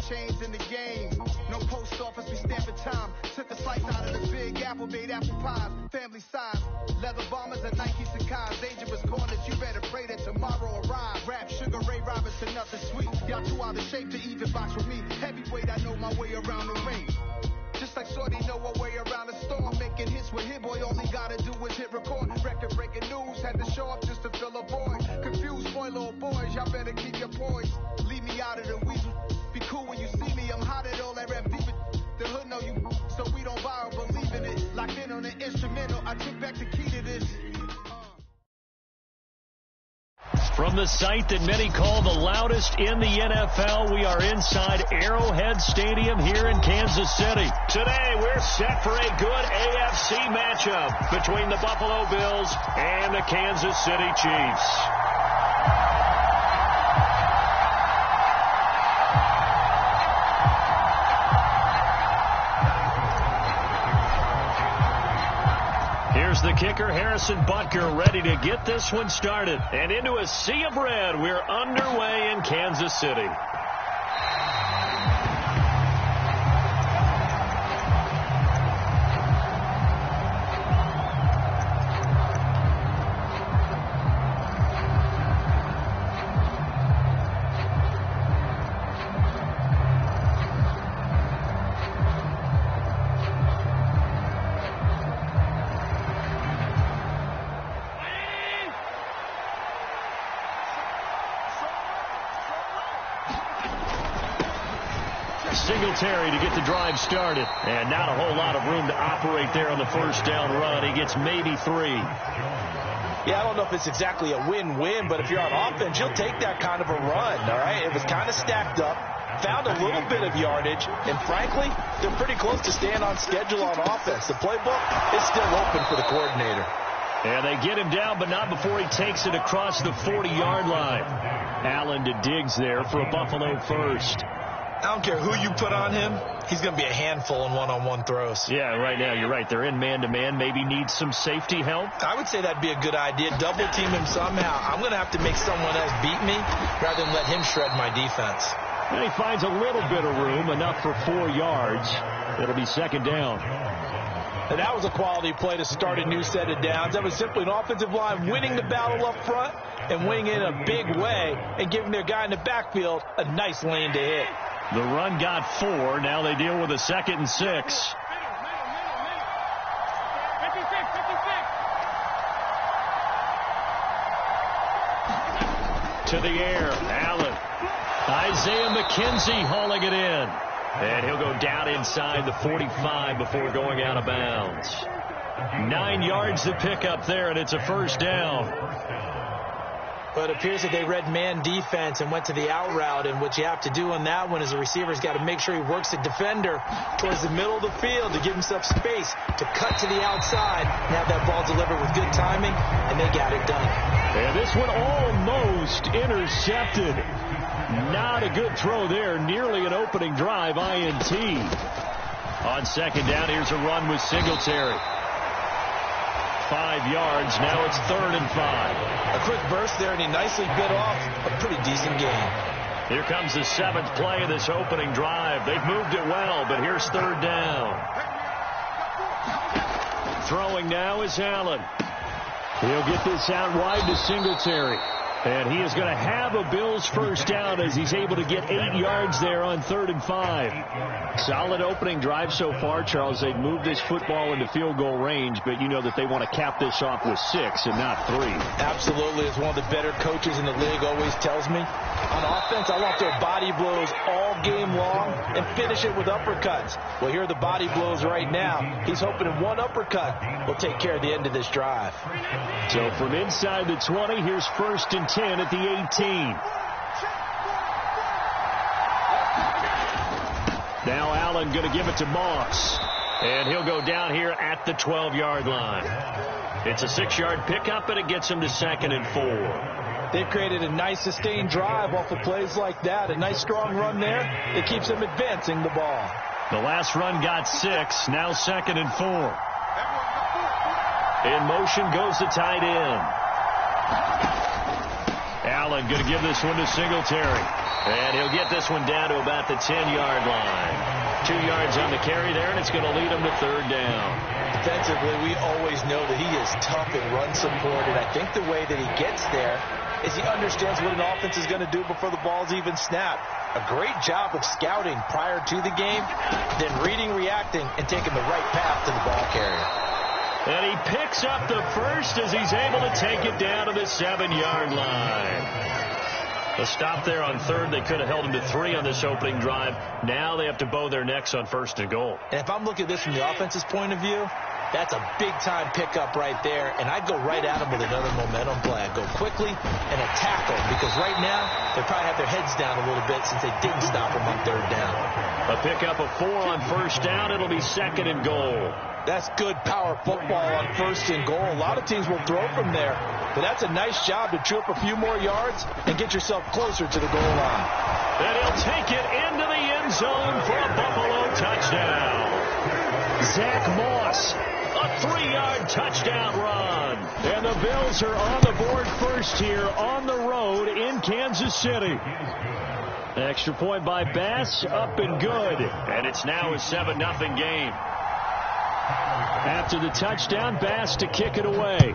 chains in the game. No post office, we stamping time. Took a slice out of the big apple, made apple pies. Family size, leather bombers and Nike Sakai's. Dangerous corners, you better pray that tomorrow arrives. Rap, Sugar Ray Robinson, nothing sweet. Y'all too out of shape to even box with me. Heavyweight, I know my way around the ring. Just like Shorty know her way around the storm. Making hits with Hit Boy, all he gotta do is hit record. Record breaking news, had to show up just to fill a void. Confused boy, little boys, y'all better keep your poise. Leave me out of the weasel. Be cool when you see me, I'm hot at all that rap deep. The hood know you, so we don't borrow, believe in it. Locked in on the instrumental, I took back the key to this. From the site that many call the loudest in the NFL, we are inside Arrowhead Stadium here in Kansas City. Today, we're set for a good AFC matchup between the Buffalo Bills and the Kansas City Chiefs. Here's the kicker, Harrison Butker, ready to get this one started. And into a sea of red, we're underway in Kansas City. Singletary to get the drive started. And not a whole lot of room to operate there on the first down run. He gets maybe 3. Yeah, I don't know if it's exactly a win-win, but if you're on offense, you'll take that kind of a run, all right? It was kind of stacked up, found a little bit of yardage, and frankly, they're pretty close to staying on schedule on offense. The playbook is still open for the coordinator. And they get him down, but not before he takes it across the 40-yard line. Allen to Diggs there for a Buffalo first. I don't care who you put on him. He's going to be a handful in one-on-one throws. Yeah, right now you're right. They're in man-to-man. Maybe needs some safety help. I would say that'd be a good idea. Double team him somehow. I'm going to have to make someone else beat me rather than let him shred my defense. And he finds a little bit of room, enough for 4 yards. It'll be second down. And that was a quality play to start a new set of downs. That was simply an offensive line winning the battle up front and winning in a big way and giving their guy in the backfield a nice lane to hit. The run got 4. Now they deal with a 2nd and 6. To the air, Allen. Isaiah McKenzie hauling it in. And he'll go down inside the 45 before going out of bounds. 9 yards to pick up there, and it's a first down. But it appears that they read man defense and went to the out route. And what you have to do on that one is the receiver's got to make sure he works the defender towards the middle of the field to give himself space to cut to the outside and have that ball delivered with good timing, and they got it done. And this one almost intercepted. Not a good throw there. Nearly an opening drive, INT. On second down, here's a run with Singletary. 5 yards. Now it's 3rd and 5. A quick burst there, and he nicely bit off a pretty decent gain. Here comes the 7th play of this opening drive. They've moved it well, but here's 3rd down. Throwing now is Allen. He'll get this out wide to Singletary. And he is going to have a Bills first down as he's able to get 8 yards there on 3rd and 5. Solid opening drive so far, Charles. They've moved this football into field goal range, but you know that they want to cap this off with 6 and not 3. Absolutely. As one of the better coaches in the league always tells me, on offense, I want their body blows all game long and finish it with uppercuts. Well, here are the body blows right now. He's hoping in one uppercut will take care of the end of this drive. So from inside the 20, here's 1st and 10 at the 18. Now Allen going to give it to Moss. And he'll go down here at the 12-yard line. It's a 6-yard pickup, and it gets him to 2nd and 4. They've created a nice sustained drive off of plays like that. A nice strong run there that keeps them advancing the ball. The last run got 6. Now 2nd and 4. In motion goes the tight end. Allen going to give this one to Singletary. And he'll get this one down to about the 10-yard line. 2 yards on the carry there, and it's going to lead him to third down. Defensively, we always know that he is tough in run support, and I think the way that he gets there is he understands what an offense is going to do before the ball's even snapped. A great job of scouting prior to the game, then reading, reacting, and taking the right path to the ball carrier. And he picks up the first as he's able to take it down to the 7-yard line. A stop there on third. They could have held him to 3 on this opening drive. Now they have to bow their necks on first and goal. And if I'm looking at this from the offense's point of view, that's a big-time pickup right there. And I'd go right at him with another momentum play. I'd go quickly and attack him because right now they probably have their heads down a little bit since they didn't stop him on third down. A pickup of 4 on first down. It'll be second and goal. That's good power football on first and goal. A lot of teams will throw from there. But that's a nice job to chew up a few more yards and get yourself closer to the goal line. And he'll take it into the end zone for a Buffalo touchdown. Zach Moss, a 3-yard touchdown run. And the Bills are on the board first here on the road in Kansas City. Extra point by Bass, up and good. And it's now a 7-0 game. After the touchdown, Bass to kick it away.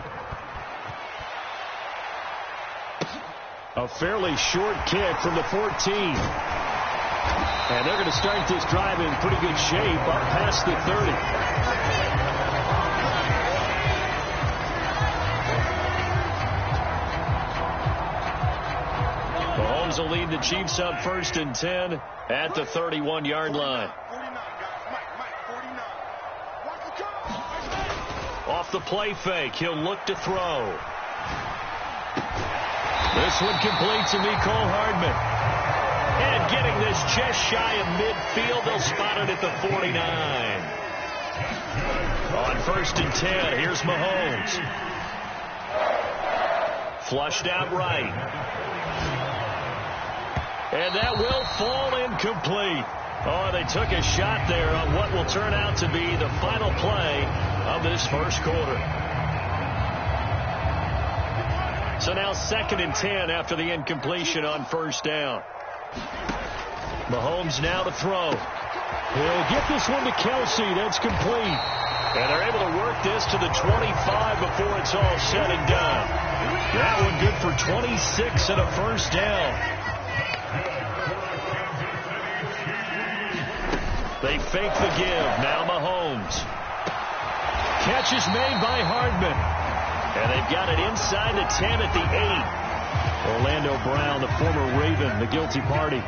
A fairly short kick from the 14. And they're going to start this drive in pretty good shape up past the 30. Mahomes will lead the Chiefs up first and 10 at the 31-yard line. Off the play fake, he'll look to throw. This one complete to Mecole Hardman. And getting this just shy of midfield, they'll spot it at the 49. On first and 10, here's Mahomes. Flushed out right. And that will fall incomplete. Oh, they took a shot there on what will turn out to be the final play of this first quarter. So now second and 10 after the incompletion on first down. Mahomes now to throw. He'll get this one to Kelsey. That's complete. And they're able to work this to the 25 before it's all said and done. That one good for 26 and a first down. They fake the give. Now Mahomes. Catch is made by Hardman. And they've got it inside the 10 at the 8. Orlando Brown, the former Raven, the guilty party.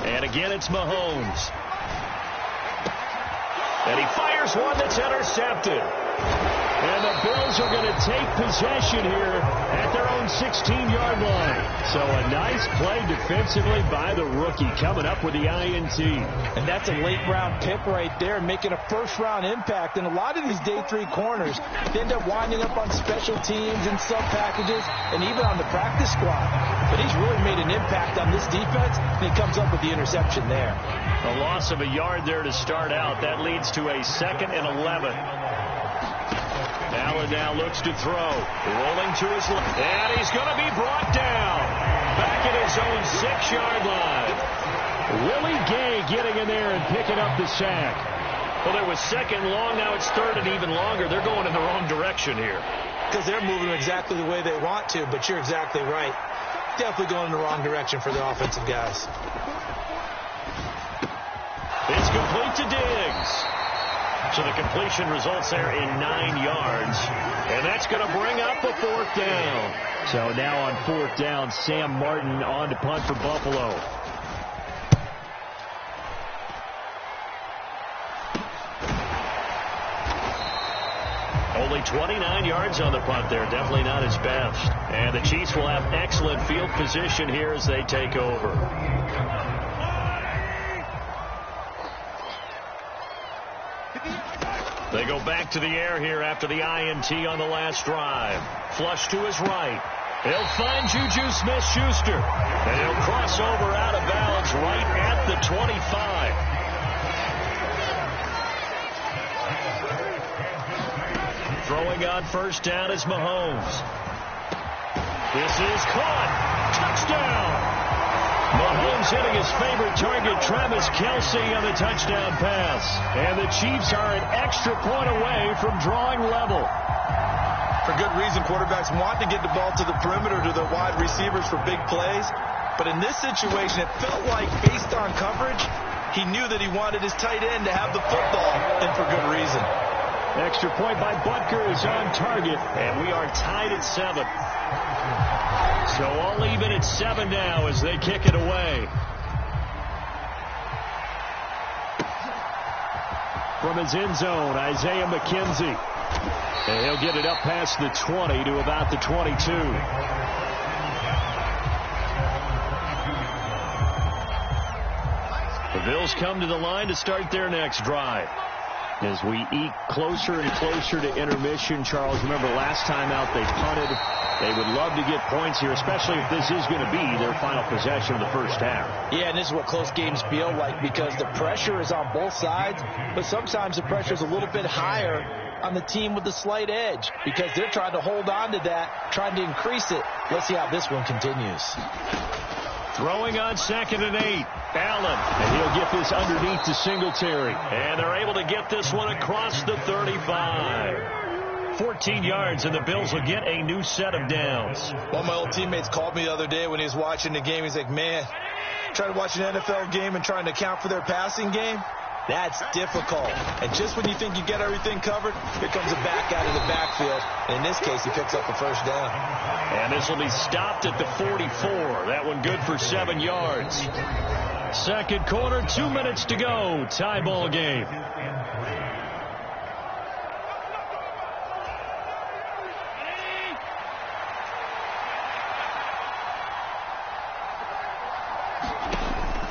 And again, it's Mahomes. And he fires one that's intercepted. And the Bills are going to take possession here at their own 16-yard line. So a nice play defensively by the rookie coming up with the INT. And that's a late-round pick right there, making a first-round impact. And a lot of these day 3 corners end up winding up on special teams and sub-packages and even on the practice squad. But he's really made an impact on this defense, and he comes up with the interception there. A loss of a yard there to start out. That leads to a 2nd and 11. Allen now looks to throw. Rolling to his left. And he's going to be brought down. Back at his own 6-yard line. Willie Gay getting in there and picking up the sack. Well, there was 2nd and long. Now it's 3rd and even longer. They're going in the wrong direction here. Because they're moving exactly the way they want to, but you're exactly right. Definitely going in the wrong direction for the offensive guys. It's complete to Diggs. So the completion results there in 9 yards. And that's going to bring up a 4th down. So now on 4th down, Sam Martin on to punt for Buffalo. Only 29 yards on the punt there. Definitely not his best. And the Chiefs will have excellent field position here as they take over. They go back to the air here after the INT on the last drive. Flush to his right. He'll find Juju Smith-Schuster. And he'll cross over out of bounds right at the 25. Throwing on first down is Mahomes. This is caught. Touchdown. Mahomes hitting his favorite target, Travis Kelce, on the touchdown pass. And the Chiefs are an extra point away from drawing level. For good reason, quarterbacks want to get the ball to the perimeter to their wide receivers for big plays. But in this situation, it felt like, based on coverage, he knew that he wanted his tight end to have the football, and for good reason. Extra point by Butker is on target, and we are tied at 7. So all even at 7 now as they kick it away. From his end zone, Isaiah McKenzie. And he'll get it up past the 20 to about the 22. The Bills come to the line to start their next drive. As we eke closer and closer to intermission, Charles, remember last time out they punted. They would love to get points here, especially if this is going to be their final possession of the first half. Yeah, and this is what close games feel like, because the pressure is on both sides, but sometimes the pressure is a little bit higher on the team with the slight edge, because they're trying to hold on to that, trying to increase it. Let's see how this one continues. Throwing on 2nd and 8. Allen, and he'll get this underneath to Singletary. And they're able to get this one across the 35. 14 yards, and the Bills will get a new set of downs. One of my old teammates called me the other day when he was watching the game. He's like, man, trying to watch an NFL game and trying to account for their passing game, that's difficult. And just when you think you get everything covered, here comes a back out of the backfield. And in this case, he picks up the first down. And this will be stopped at the 44. That one good for 7 yards. Second quarter, 2 minutes to go. Tie ball game.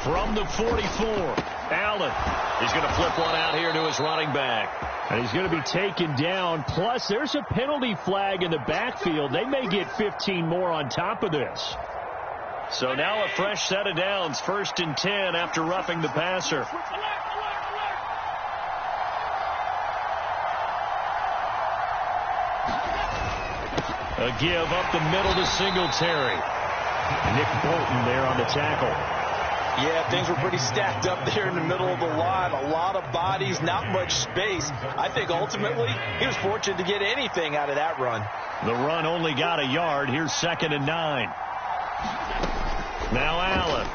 From the 44, Allen. He's going to flip one out here to his running back. And he's going to be taken down. Plus, there's a penalty flag in the backfield. They may get 15 more on top of this. So now a fresh set of downs. 1st and 10 after roughing the passer. A give up the middle to Singletary. Nick Bolton there on the tackle. Yeah, things were pretty stacked up there in the middle of the line. A lot of bodies, not much space. I think ultimately he was fortunate to get anything out of that run. The run only got a yard. Here's 2nd and 9. Now Allen.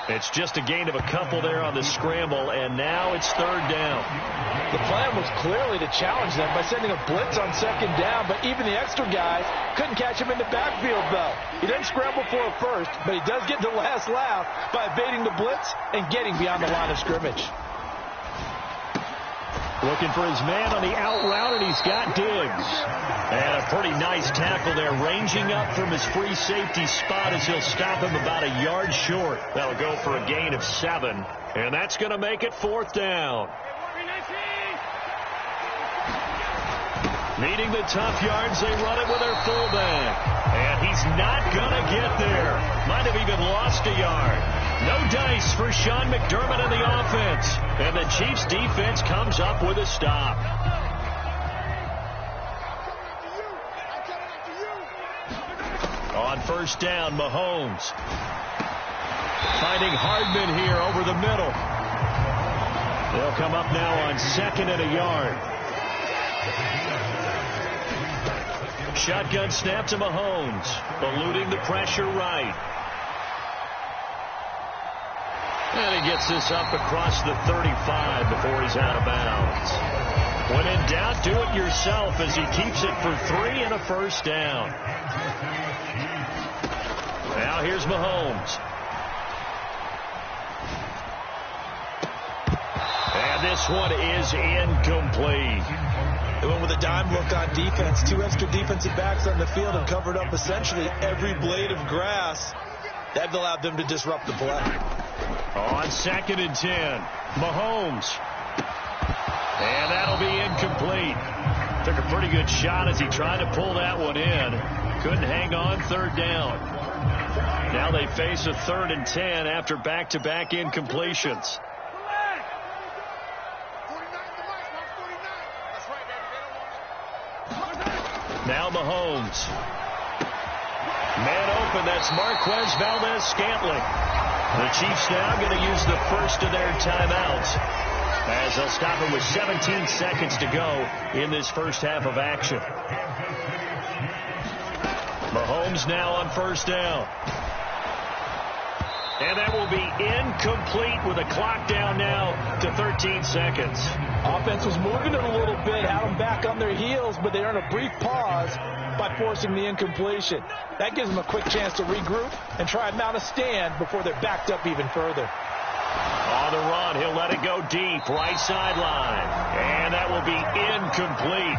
It's just a gain of a couple there on the scramble, and now it's 3rd down. The plan was clearly to challenge them by sending a blitz on 2nd down, but even the extra guys couldn't catch him in the backfield, though. He didn't scramble for a first, but he does get the last laugh by evading the blitz and getting beyond the line of scrimmage. Looking for his man on the out route, and he's got Diggs. And a pretty nice tackle there, ranging up from his free safety spot as he'll stop him about a yard short. That'll go for a gain of 7, and that's going to make it 4th down. Needing the tough yards, they run it with their fullback. And he's not going to get there. Might have even lost a yard. No dice for Sean McDermott in the offense. And the Chiefs defense comes up with a stop. On 1st down, Mahomes. Finding Hardman here over the middle. They'll come up now on 2nd and a yard. Shotgun snap to Mahomes, eluding the pressure right. And he gets this up across the 35 before he's out of bounds. When in doubt, do it yourself as he keeps it for 3 and a 1st down. Now here's Mahomes. And this one is incomplete. They went with a dime look on defense. 2 extra defensive backs on the field and covered up essentially every blade of grass. That allowed them to disrupt the play. On 2nd and 10, Mahomes. And that'll be incomplete. Took a pretty good shot as he tried to pull that one in. Couldn't hang on. 3rd down. Now they face a 3rd and 10 after back-to-back incompletions. Now Mahomes. Man open, that's Marquez Valdez-Scantling. The Chiefs now going to use the first of their timeouts as they'll stop it with 17 seconds to go in this first half of action. Mahomes now on first down. And that will be incomplete with a clock down now to 13 seconds. Offense was moving it a little bit, had them back on their heels, but they earned a brief pause by forcing the incompletion. That gives them a quick chance to regroup and try and mount a stand before they're backed up even further. On the run, he'll let it go deep, right sideline. And that will be incomplete.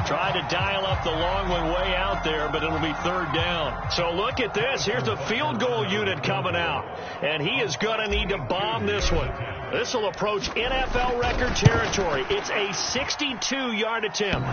Try to dial up the long one way out there, but it'll be third down. So look at this. Here's the field goal unit coming out. And he is going to need to bomb this one. This will approach NFL record territory. It's a 62-yard attempt.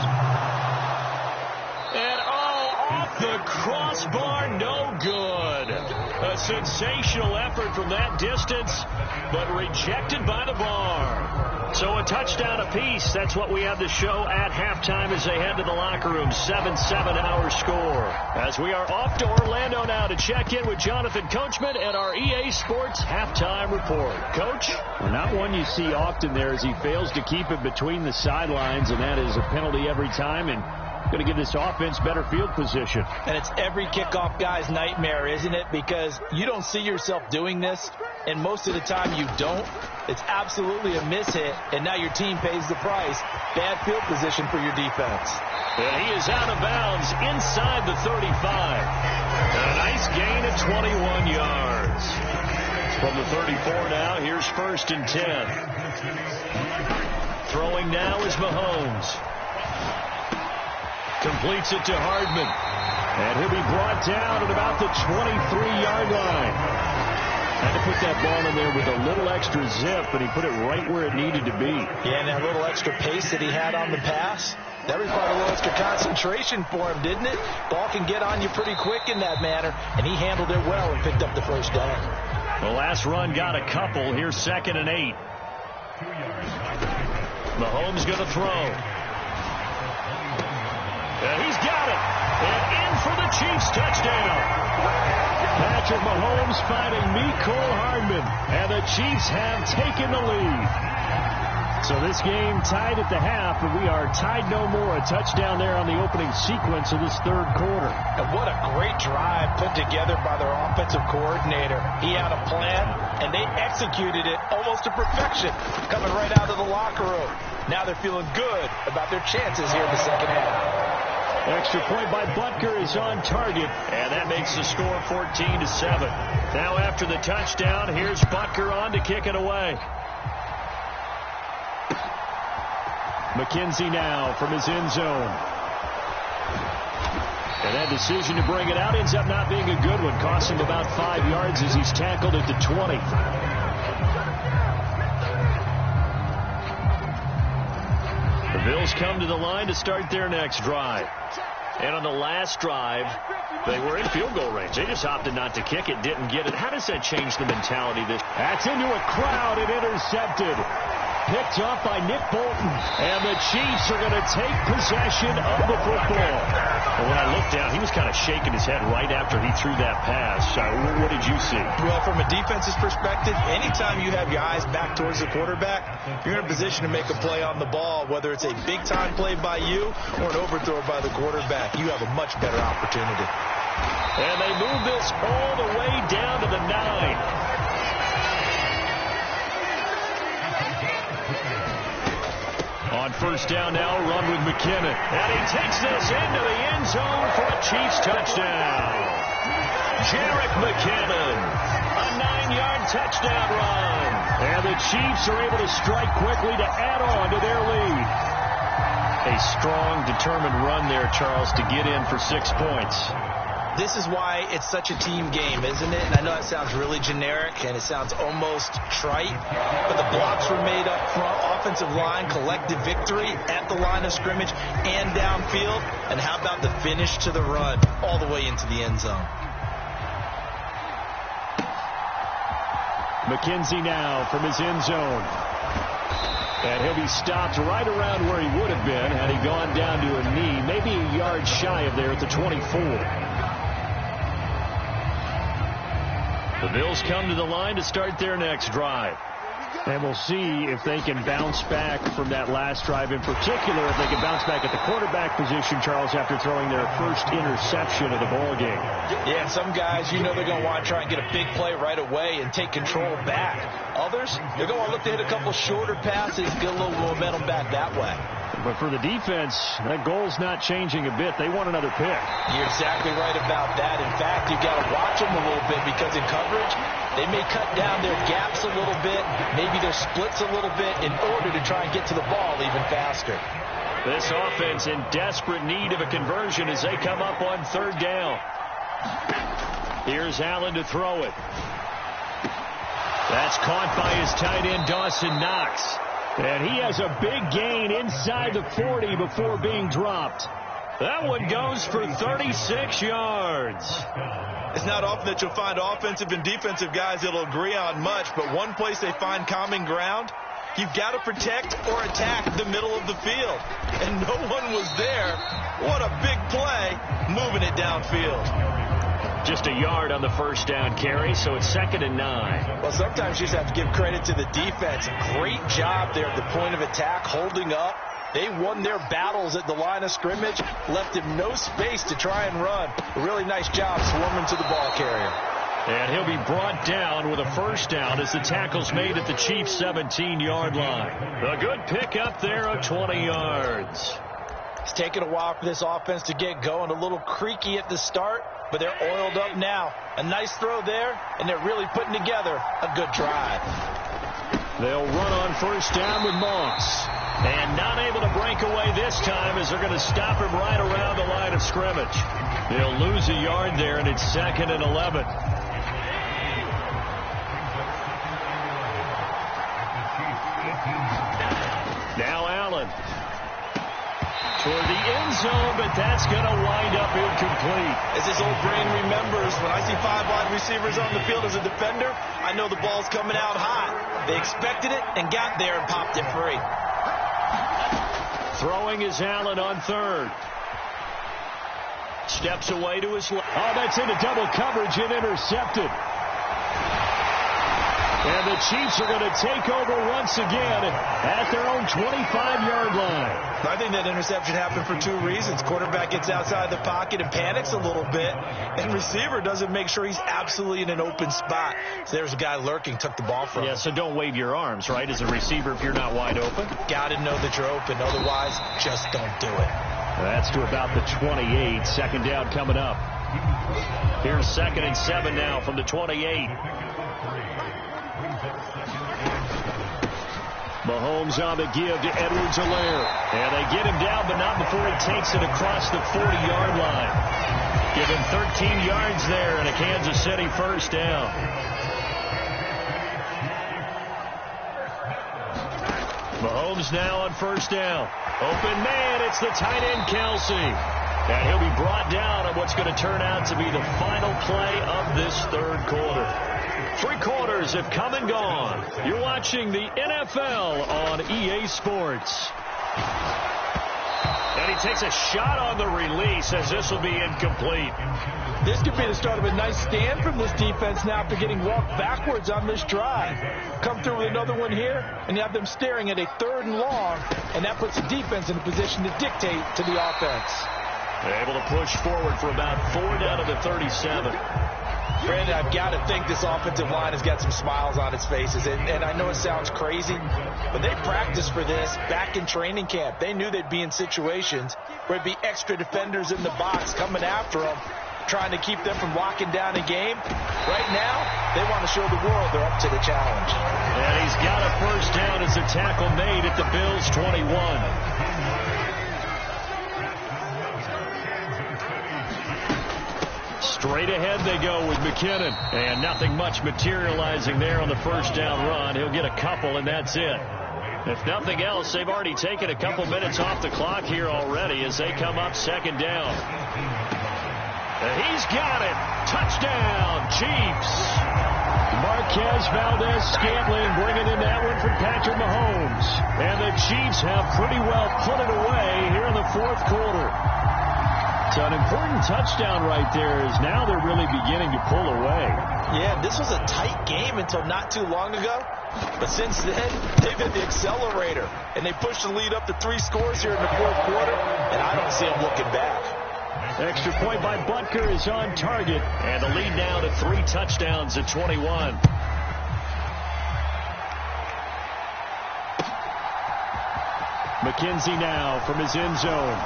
And off the crossbar, no good. A sensational effort from that distance, but rejected by the bar. So a touchdown apiece. That's what we have to show at halftime as they head to the locker room. 7-7 our score. As we are off to Orlando now to check in with Jonathan Coachman and our EA Sports halftime report. Coach? Well, not one you see often there as he fails to keep it between the sidelines, and that is a penalty every time, and going to give this offense better field position. And it's every kickoff guy's nightmare, isn't it? Because you don't see yourself doing this, and most of the time you don't. It's absolutely a mishit, and now your team pays the price. Bad field position for your defense. And he is out of bounds inside the 35. And a nice gain of 21 yards. From the 34 now, here's 1st and 10. Throwing now is Mahomes. Completes it to Hardman. And he'll be brought down at about the 23-yard line. Had to put that ball in there with a little extra zip, but he put it right where it needed to be. Yeah, and that little extra pace that he had on the pass, that required a little extra concentration for him, didn't it? Ball can get on you pretty quick in that manner, and he handled it well and picked up the first down. The last run got a couple. Here's 2nd and 8. Mahomes going to throw. And he's got it. And in for the Chiefs touchdown. Patrick Mahomes finding Mecole Hardman. And the Chiefs have taken the lead. So this game tied at the half, and we are tied no more. A touchdown there on the opening sequence of this third quarter. And what a great drive put together by their offensive coordinator. He had a plan, and they executed it almost to perfection, coming right out of the locker room. Now they're feeling good about their chances here in the second half. Extra point by Butker is on target, and that makes the score 14-7. Now after the touchdown, here's Butker on to kick it away. McKenzie now from his end zone. And that decision to bring it out ends up not being a good one. Costs him about 5 yards as he's tackled at the 20. The Bills come to the line to start their next drive. And on the last drive, they were in field goal range. They just opted not to kick it, didn't get it. How does that change the mentality? That's into a crowd and intercepted. Picked up by Nick Bolton. And the Chiefs are going to take possession of the football. Well, when I looked down, he was kind of shaking his head right after he threw that pass. What did you see? Well, from a defense's perspective, anytime you have your eyes back towards the quarterback, you're in a position to make a play on the ball, whether it's a big-time play by you or an overthrow by the quarterback. You have a much better opportunity. And they move this all the way down to the 9. On first down now, run with McKinnon. And he takes this into the end zone for a Chiefs touchdown. Jerick McKinnon, a 9-yard touchdown run. And the Chiefs are able to strike quickly to add on to their lead. A strong, determined run there, Charles, to get in for 6 points. This is why it's such a team game, isn't it? And I know that sounds really generic and it sounds almost trite, but the blocks were made up front, offensive line, collective victory at the line of scrimmage and downfield. And how about the finish to the run all the way into the end zone? McKenzie now from his end zone. And he'll be stopped right around where he would have been had he gone down to a knee, maybe a yard shy of there at the 24. The Bills come to the line to start their next drive. And we'll see if they can bounce back from that last drive, in particular, if they can bounce back at the quarterback position, Charles, after throwing their first interception of the ball game. Yeah, some guys, they're going to want to try and get a big play right away and take control back. Others, they're going to look to hit a couple shorter passes, get a little momentum back that way. But for the defense, that goal's not changing a bit. They want another pick. You're exactly right about that. In fact, you've got to watch them a little bit because in coverage, they may cut down their gaps a little bit, maybe their splits a little bit in order to try and get to the ball even faster. This offense in desperate need of a conversion as they come up on third down. Here's Allen to throw it. That's caught by his tight end, Dawson Knox. And he has a big gain inside the 40 before being dropped. That one goes for 36 yards. It's not often that you'll find offensive and defensive guys that'll agree on much, but one place they find common ground, you've got to protect or attack the middle of the field. And no one was there. What a big play, moving it downfield. Just a yard on the first down carry, so it's 2nd and 9. Well, sometimes you just have to give credit to the defense. Great job there at the point of attack, holding up. They won their battles at the line of scrimmage, left him no space to try and run. A really nice job swarming to the ball carrier. And he'll be brought down with a first down as the tackle's made at the Chiefs' 17-yard line. A good pickup there of 20 yards. It's taken a while for this offense to get going. A little creaky at the start, but they're oiled up now. A nice throw there, and they're really putting together a good drive. They'll run on first down with Moss. And not able to break away this time as they're going to stop him right around the line of scrimmage. They'll lose a yard there, and it's 2nd and 11. Now Allen. For the end zone, but that's going to wind up incomplete. As his old brain remembers, when I see 5 wide receivers on the field as a defender, I know the ball's coming out hot. They expected it and got there and popped it free. Throwing is Allen on third. Steps away to his left. Oh, that's into double coverage and intercepted. And the Chiefs are going to take over once again at their own 25-yard line. I think that interception happened for 2 reasons. Quarterback gets outside the pocket and panics a little bit, and receiver doesn't make sure he's absolutely in an open spot. So there's a guy lurking, took the ball from him. Yeah, so don't wave your arms, right, as a receiver if you're not wide open. Got to know that you're open. Otherwise, just don't do it. That's to about the 28. 2nd down coming up. Here's 2nd and 7 now from the 28. Mahomes on the give to Edwards-Helaire. And they get him down, but not before he takes it across the 40-yard line. Give him 13 yards there and a Kansas City first down. Mahomes now on first down. Open man, it's the tight end Kelsey. And he'll be brought down on what's going to turn out to be the final play of this third quarter. 3 quarters have come and gone. You're watching the NFL on EA Sports. And he takes a shot on the release as this will be incomplete. This could be the start of a nice stand from this defense now after getting walked backwards on this drive. Come through with another one here, and you have them staring at a 3rd and long, and that puts the defense in a position to dictate to the offense. They're able to push forward for about 4 down to the 37. Brandon, I've got to think this offensive line has got some smiles on its faces. And I know it sounds crazy, but they practiced for this back in training camp. They knew they'd be in situations where it'd be extra defenders in the box coming after them, trying to keep them from locking down a game. Right now, they want to show the world they're up to the challenge. And he's got a first down as a tackle made at the Bills' 21. Straight ahead they go with McKinnon. And nothing much materializing there on the first down run. He'll get a couple, and that's it. If nothing else, they've already taken a couple minutes off the clock here already as they come up 2nd down. And he's got it. Touchdown, Chiefs. Marquez Valdez-Scantling bringing in that one from Patrick Mahomes. And the Chiefs have pretty well put it away here in the fourth quarter. It's an important touchdown right there, as now they're really beginning to pull away. Yeah, this was a tight game until not too long ago. But since then, they've hit the accelerator. And they pushed the lead up to 3 scores here in the fourth quarter. And I don't see them looking back. Extra point by Butker is on target. And the lead now to 3 touchdowns at 21. McKenzie now from his end zone.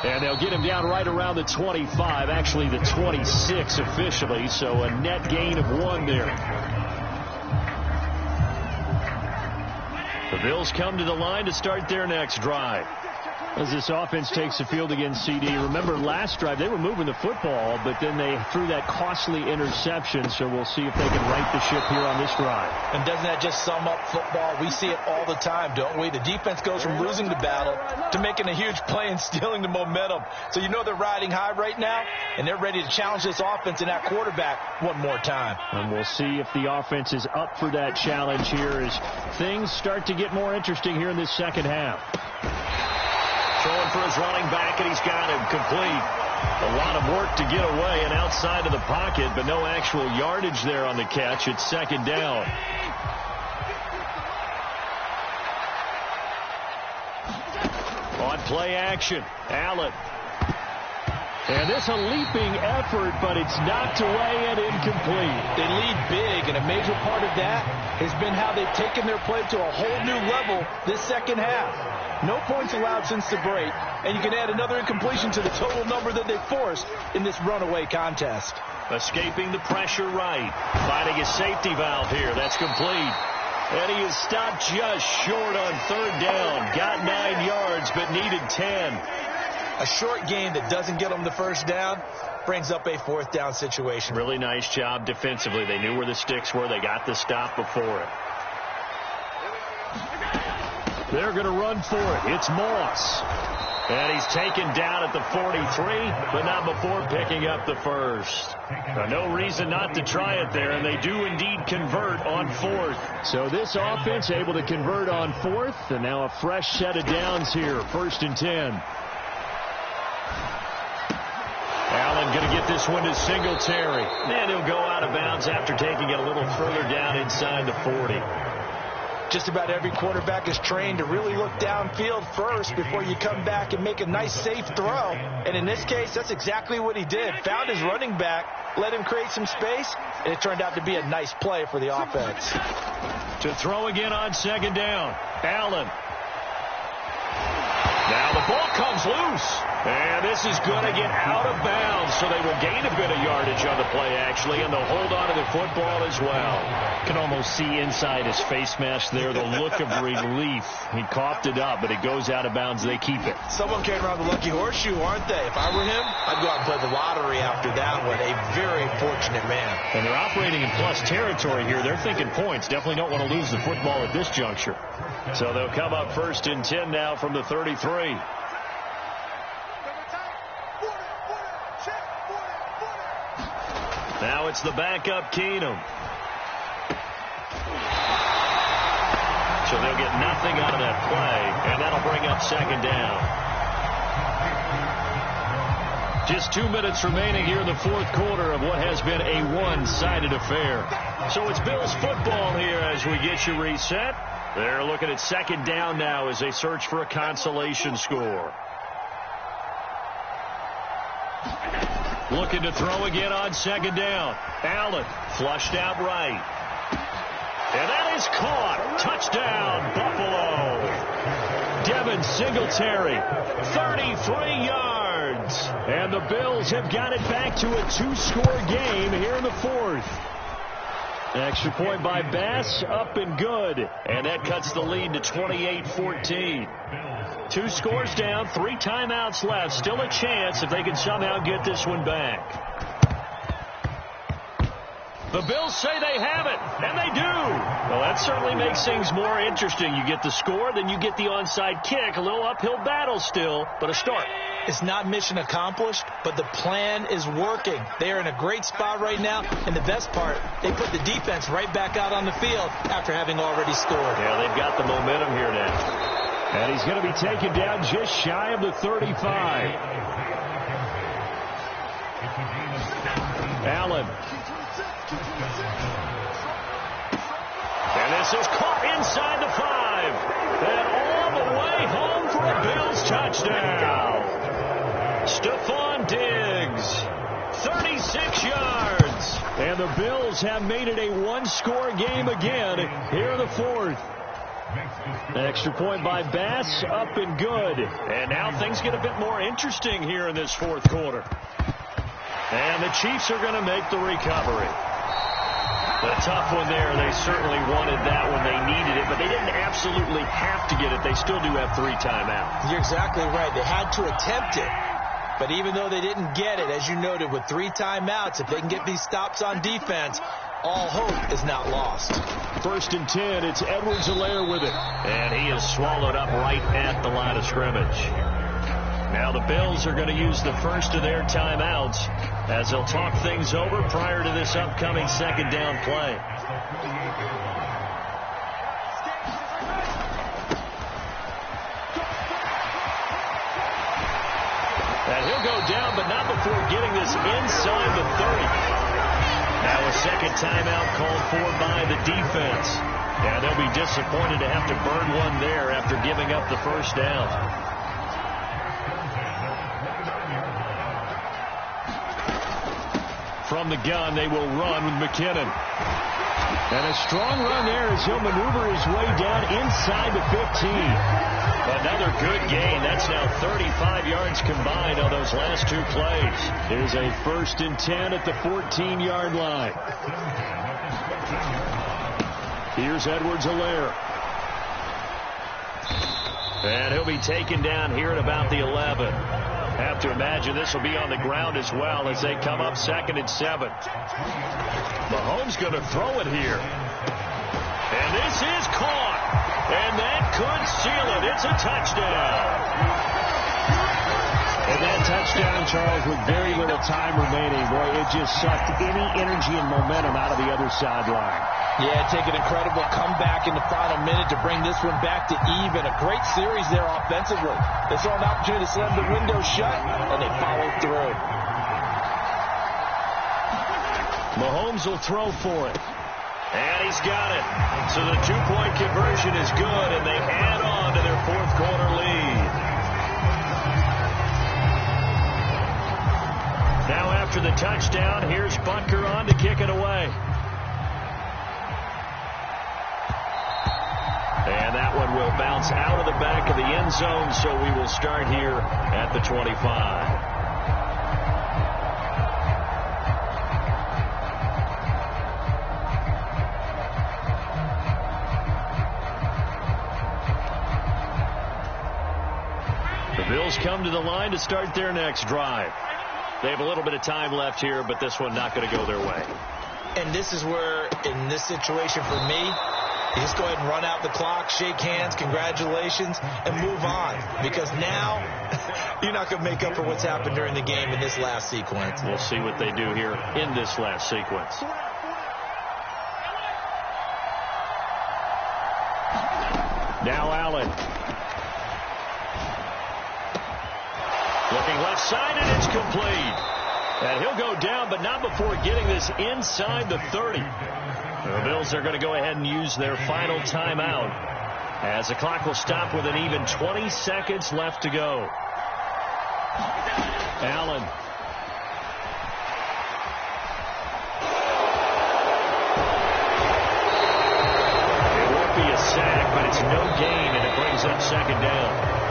And they'll get him down right around the 25, actually the 26 officially, so a net gain of 1 there. The Bills come to the line to start their next drive. As this offense takes the field against CD, remember last drive they were moving the football, but then they threw that costly interception, so we'll see if they can right the ship here on this drive. And doesn't that just sum up football? We see it all the time, don't we? The defense goes from losing the battle to making a huge play and stealing the momentum. So you know they're riding high right now, and they're ready to challenge this offense and that quarterback one more time. And we'll see if the offense is up for that challenge here as things start to get more interesting here in this second half. Throwing for his running back, and he's got him complete. A lot of work to get away and outside of the pocket, but no actual yardage there on the catch. It's second down. On play action, Allen. And this a leaping effort, but it's knocked away and incomplete. They lead big, and a major part of that has been how they've taken their play to a whole new level this second half. No points allowed since the break, and you can add another incompletion to the total number that they forced in this runaway contest. Escaping the pressure right. Finding his safety valve here. That's complete. And he is stopped just short on third down. Got 9 yards, but needed 10. A short gain that doesn't get them the first down brings up a fourth down situation. Really nice job defensively. They knew where the sticks were. They got the stop before it. They're going to run for it. It's Moss. And he's taken down at the 43, but not before picking up the first. No reason not to try it there, and they do indeed convert on fourth. So this offense able to convert on fourth, and now a fresh set of downs here, 1st and 10. Allen going to get this one to Singletary. And he'll go out of bounds after taking it a little further down inside the 40. Just about every quarterback is trained to really look downfield first before you come back and make a nice, safe throw. And in this case, that's exactly what he did. Found his running back, let him create some space, and it turned out to be a nice play for the offense. To throw again on second down, Allen. Now the ball comes loose. And this is going to get out of bounds, so they will gain a bit of yardage on the play, actually, and they'll hold on to the football as well. Can almost see inside his face mask there the look of relief. He coughed it up, but it goes out of bounds. They keep it. Someone came around the lucky horseshoe, aren't they? If I were him, I'd go out and play the lottery after that one. A very fortunate man. And they're operating in plus territory here. They're thinking points. Definitely don't want to lose the football at this juncture. So they'll come up 1st and 10 now from the 33. Now it's the backup Keenum. So they'll get nothing out of that play, and that'll bring up second down. Just 2 minutes remaining here in the fourth quarter of what has been a one-sided affair. So it's Bills football here as we get you reset. They're looking at second down now as they search for a consolation score. Looking to throw again on second down. Allen flushed out right. And that is caught. Touchdown, Buffalo. Devin Singletary, 33 yards. And the Bills have got it back to a 2-score game here in the fourth. Extra point by Bass, up and good. And that cuts the lead to 28-14. 2 scores down, 3 timeouts left. Still a chance if they can somehow get this one back. The Bills say they have it, and they do. Well, that certainly makes things more interesting. You get the score, then you get the onside kick. A little uphill battle still, but a start. It's not mission accomplished, but the plan is working. They are in a great spot right now, and the best part, they put the defense right back out on the field after having already scored. Yeah, they've got the momentum here now. And he's going to be taken down just shy of the 35. Allen. And this is caught inside the 5. And all the way home for a Bills touchdown. Stephon Diggs, 36 yards. And the Bills have made it a one-score game again here in the fourth. Extra point by Bass, up and good. And now things get a bit more interesting here in this fourth quarter. And the Chiefs are going to make the recovery. A tough one there. They certainly wanted that when they needed it, but they didn't absolutely have to get it. They still do have 3 timeouts. You're exactly right. They had to attempt it. But even though they didn't get it, as you noted, with 3 timeouts, if they can get these stops on defense, all hope is not lost. 1st and 10. It's Edwards-Helaire with it. And he is swallowed up right at the line of scrimmage. Now the Bills are going to use the first of their timeouts as they'll talk things over prior to this upcoming second down play. And he'll go down, but not before getting this inside the 30. Now a second timeout called for by the defense. And they'll be disappointed to have to burn one there after giving up the first down. From the gun, they will run with McKinnon. And a strong run there as he'll maneuver his way down inside the 15. Another good gain. That's now 35 yards combined on those last 2 plays. Here's a 1st and 10 at the 14-yard line. Here's Edwards-Helaire. And he'll be taken down here at about the 11. Have to imagine this will be on the ground as well as they come up 2nd and 7. Mahomes going to throw it here. And this is caught. And that could seal it. It's a touchdown. And that touchdown, Charles, with very little time remaining, boy, it just sucked any energy and momentum out of the other sideline. Yeah, take an incredible comeback in the final minute to bring this one back to even. A great series there offensively. They saw an opportunity to slam the window shut, and they followed through. Mahomes will throw for it. And he's got it. So the 2-point conversion is good, and they add on to their fourth quarter lead. Now after the touchdown, here's Butker on to kick it away. And that one will bounce out of the back of the end zone, so we will start here at the 25. The Bills come to the line to start their next drive. They have a little bit of time left here, but this one not going to go their way. And this is where, in this situation for me, you just go ahead and run out the clock, shake hands, congratulations, and move on. Because now, you're not going to make up for what's happened during the game in this last sequence. We'll see what they do here in this last sequence. Now Allen. Looking left side, and it's complete. And he'll go down, but not before getting this inside the 30. The Bills are going to go ahead and use their final timeout as the clock will stop with an even 20 seconds left to go. Allen. It won't be a sack, but it's no gain, and it brings up second down.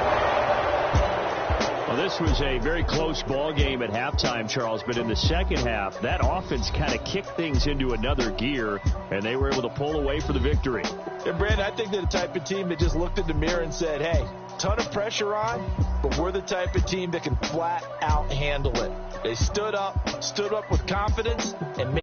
Well, this was a very close ball game at halftime, Charles, but in the second half, that offense kind of kicked things into another gear, and they were able to pull away for the victory. And, Brandon, I think they're the type of team that just looked in the mirror and said, hey, ton of pressure on, but we're the type of team that can flat out handle it. They stood up with confidence, and